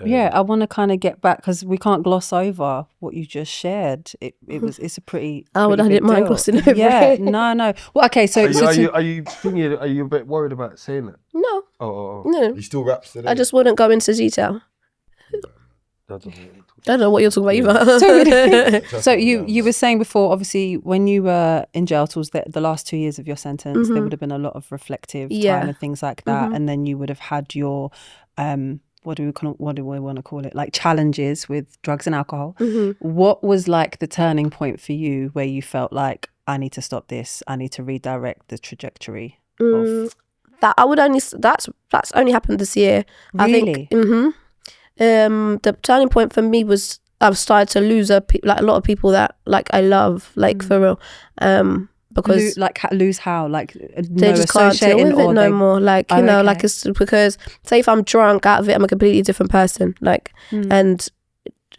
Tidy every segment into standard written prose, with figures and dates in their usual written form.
Yeah, I want to kind of get back because we can't gloss over what you just shared. It's a pretty. I pretty didn't big mind deal. glossing over Yeah, it. no. Well, okay, so Are you a bit worried about saying it? No. Oh. No. He still raps today. I just wouldn't go into detail. That doesn't I don't know what you're talking about either. So you were saying before, obviously, when you were in jail towards the last 2 years of your sentence, there would have been a lot of reflective time and things like that, and then you would have had your what do we want to call it, like challenges with drugs and alcohol. What was like the turning point for you where you felt like, I need to stop this, I need to redirect the trajectory of that's only happened this year. Really? I think the turning point for me was I've started to lose a lot of people that like I love, like for real, because lose how, like they just can't deal with it no more, like you know, like it's because say if I'm drunk out of it, I'm a completely different person, like and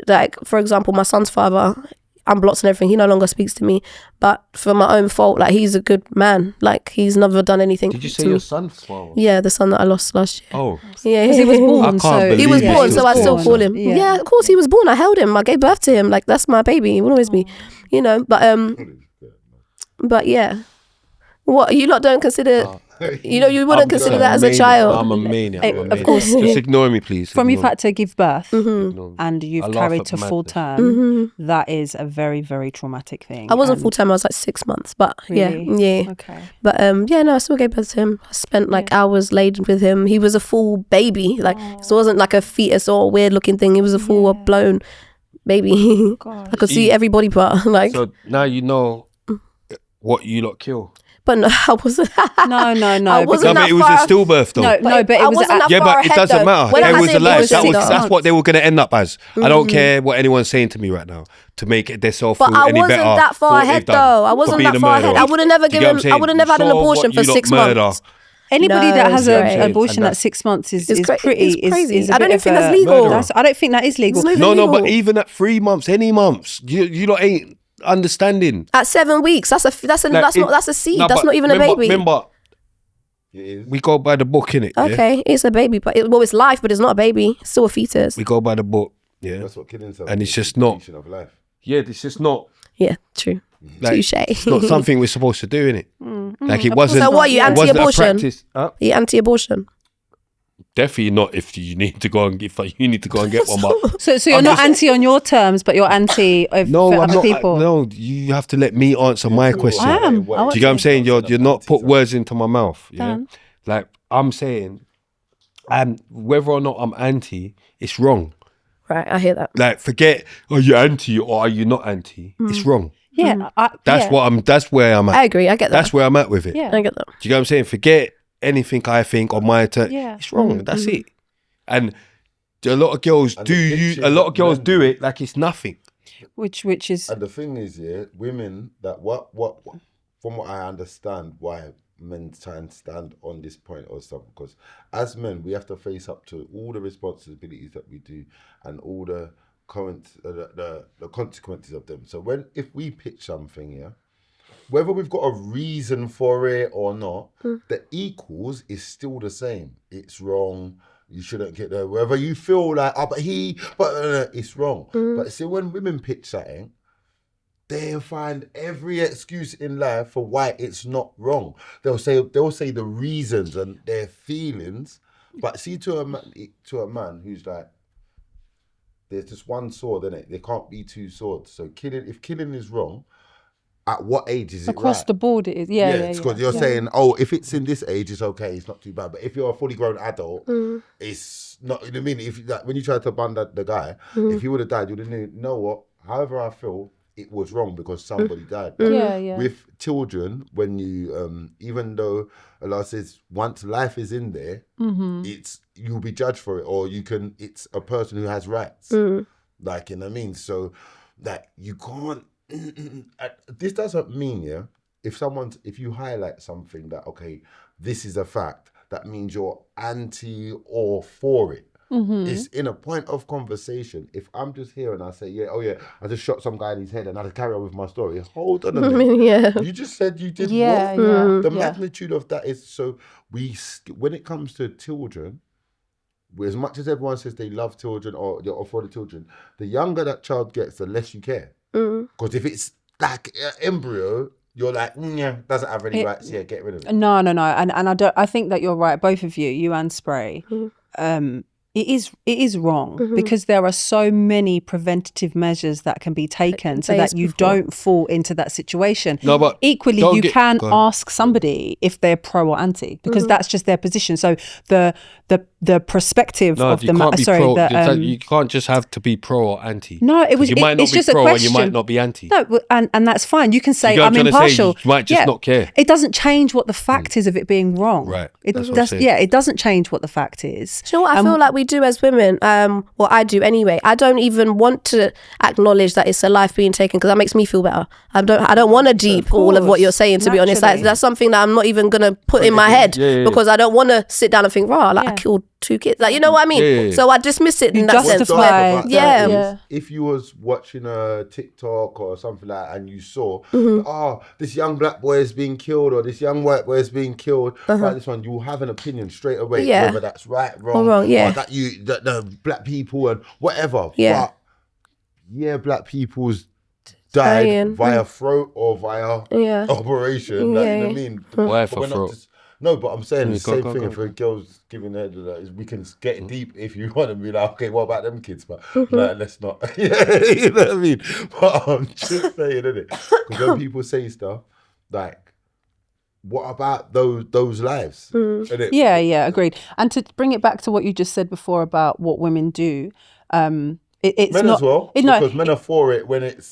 like for example, my son's father, I'm blocked and everything, he no longer speaks to me, but for my own fault, like he's a good man, like he's never done anything. Did you say to your me. son's father? Yeah, the son that I lost last year. Oh, yeah, he was born. I can't believe he was born, so I still born. call him. Yeah, of course he was born. I held him. I gave birth to him. Like that's my baby. He will always be, you know. But yeah, what you lot don't consider? You know, you wouldn't consider that as a child. I'm a maniac. Of course. Just ignore me, please. From you've had to give birth Ignore me. and you've I laugh carried at to madness. full term, that is a very, very traumatic thing. I wasn't And- full time. I was like 6 months. But Really? yeah. Okay. But yeah, no, I still gave birth to him. I spent like hours laid with him. He was a full baby. Like it wasn't like a fetus or a weird looking thing. He was a full blown baby. I could see every body part. Like, So now you know what you lot kill. but no, I wasn't. No. I No, wasn't but that it was far. a stillbirth though. No, but it I was wasn't that Yeah, far but it ahead, doesn't though. matter. When I It had was it, a life. was just 6 That's months. what they were going to end up as. I don't care what anyone's saying to me right now to make it themselves feel But I any better. wasn't that for far what they've ahead done, though. I for wasn't being that a far ahead. murderer. I would have never Do you get what I'm given. I saying? would have never You had an saw abortion what for you lot 6 murder. months. Anybody No, that has it's an great. abortion And at 6 months is It's crazy. a I don't bit even of think that's a- legal. Murderer. I don't think that is legal. It's not even No, but legal. even at 3 months, any months, you lot ain't understanding. At 7 weeks, that's a seed. No, That's but not even a baby. Remember, It is. we go by the book, innit? Yeah? Okay, it's a baby, but it's life, but it's not a baby. It's still a fetus. We go by the book, yeah. That's what killing someone And it's is, just the not. completion of life. Yeah, it's just not. Yeah, true. Like, Touche. it's not something we're supposed to do, innit? Like it wasn't. So what, you it wasn't a anti-abortion? practice. Huh? Are you anti-abortion? Definitely not. If you need to go and get one, but So you're not anti on your terms, but you're anti for I'm other not. people. No, you have to let me answer my question. I am. Do you get what I'm saying? You're not put words into my mouth. Yeah, Done. like I'm saying, whether or not I'm anti, it's wrong. Right, I hear that. Like forget, are you anti or are you not anti? It's wrong. Yeah, That's where I'm at. I agree. I get that. That's where I'm at with it. Yeah. I get that. Do you get what I'm saying? Forget anything I think on my turn. Yeah. It's wrong. That's it. And a lot of girls And do the you. pictures A lot that of girls men do do. it like it's nothing. which is And the thing is, yeah, women that what from what I understand, why men try and stand on this point or something, because as men we have to face up to all the responsibilities that we do and all the current the consequences of them. So if we pitch something, yeah, whether we've got a reason for it or not, the equals is still the same. It's wrong. You shouldn't get there. Whether you feel like, but it's wrong. But see, when women pitch something, they find every excuse in life for why it's not wrong. They'll say the reasons and their feelings. But see, to a man who's like, there's just one sword, innit? There can't be two swords. So if killing is wrong, at what age is it across right? the board. It is. Yeah, it's because you're saying, if it's in this age, it's okay, it's not too bad. But if you're a fully grown adult, it's not. You know what I mean? If like, when you tried to ban the guy, if he would have died, you'd have known. You know what? However I feel, it was wrong because somebody died. But Yeah. with children, when you even though Allah says once life is in there, it's you'll be judged for it, or it's a person who has rights. Like, you know what I mean? So that you can't. This doesn't mean, if you highlight something that, okay, this is a fact, that means you're anti or for it. It's in a point of conversation. If I'm just here and I say, I just shot some guy in his head and I just carry on with my story. Hold on a minute. Yeah. You just said you did Yeah, what? yeah. The magnitude of that is, so when it comes to children, as much as everyone says they love children or for the children, the younger that child gets, the less you care. Because if it's like an embryo, you're like, doesn't have any rights. Yeah, get rid of it. No. And I think that you're right, both of you and Spray. It is wrong because there are so many preventative measures that can be taken so that you don't fall into that situation. No, but equally, you can ask somebody if they're pro or anti because that's just their position. So the perspective of the matter. You can't just have to be pro or anti. No, you might not be just pro a question. And you might not be anti. No, and that's fine. You can say I'm impartial. You might just not care. It doesn't change what the fact is of it being wrong. Right. It doesn't change what the fact is. Do you know what I feel like we do as women? Well, I do anyway. I don't even want to acknowledge that it's a life being taken because that makes me feel better. I don't want to deep all of what you're saying. To be honest, that's something that I'm not even gonna put in my head because I don't want to sit down and think, I killed 2 kids. Like, you know what I mean? So I dismiss it in that sense. If you was watching a TikTok or something like that and you saw, this young black boy is being killed or this young white boy is being killed, like this one, you'll have an opinion straight away whether that's right, wrong, or that the black people and whatever. But black people's died via throat or via operation. Like, you know what I mean? Why for throat? No, but I'm saying the same thing. If a girl's giving her, we can get deep if you want to be like, okay, what about them kids? But like, let's not. You know what I mean? But I'm just saying, innit? Because when people say stuff like, what about those lives? Yeah, agreed. And to bring it back to what you just said before about what women do, it's men not, as well, because men are for it when it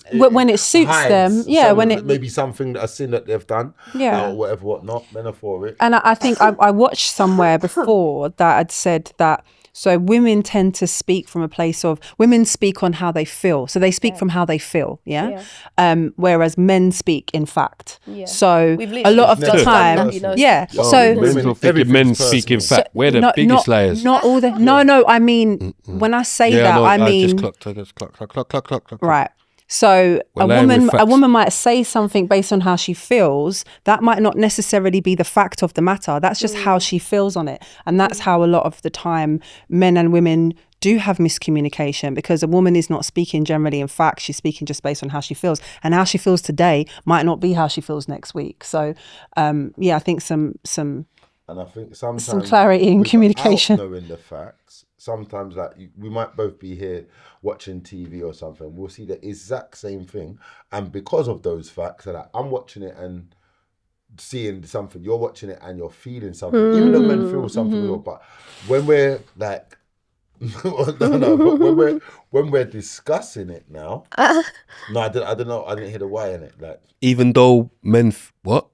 suits them. Yeah, when it maybe something a sin that they've done, or whatnot. Men are for it. And I think I watched somewhere before that had said that. So women tend to speak from a place of women speak on how they feel. So they speak from how they feel, whereas men speak in fact. So a lot of the time, So men speak in fact. We're the biggest liars. Not all the. No. I mean, when I say that, I mean. I just clock. Right. So a woman might say something based on how she feels. That might not necessarily be the fact of the matter. That's just how she feels on it. And that's how a lot of the time men and women do have miscommunication because a woman is not speaking generally in fact. She's speaking just based on how she feels. And how she feels today might not be how she feels next week. So I think some and I think sometimes some clarity in communication. Knowing the facts, sometimes like we might both be here watching TV or something. We'll see the exact same thing, and because of those facts, like I'm watching it and seeing something, you're watching it and you're feeling something. Even though men feel something, but when we're like, but when we're discussing it now, no, I don't know. I didn't hear the why in it. Like, even though men, what?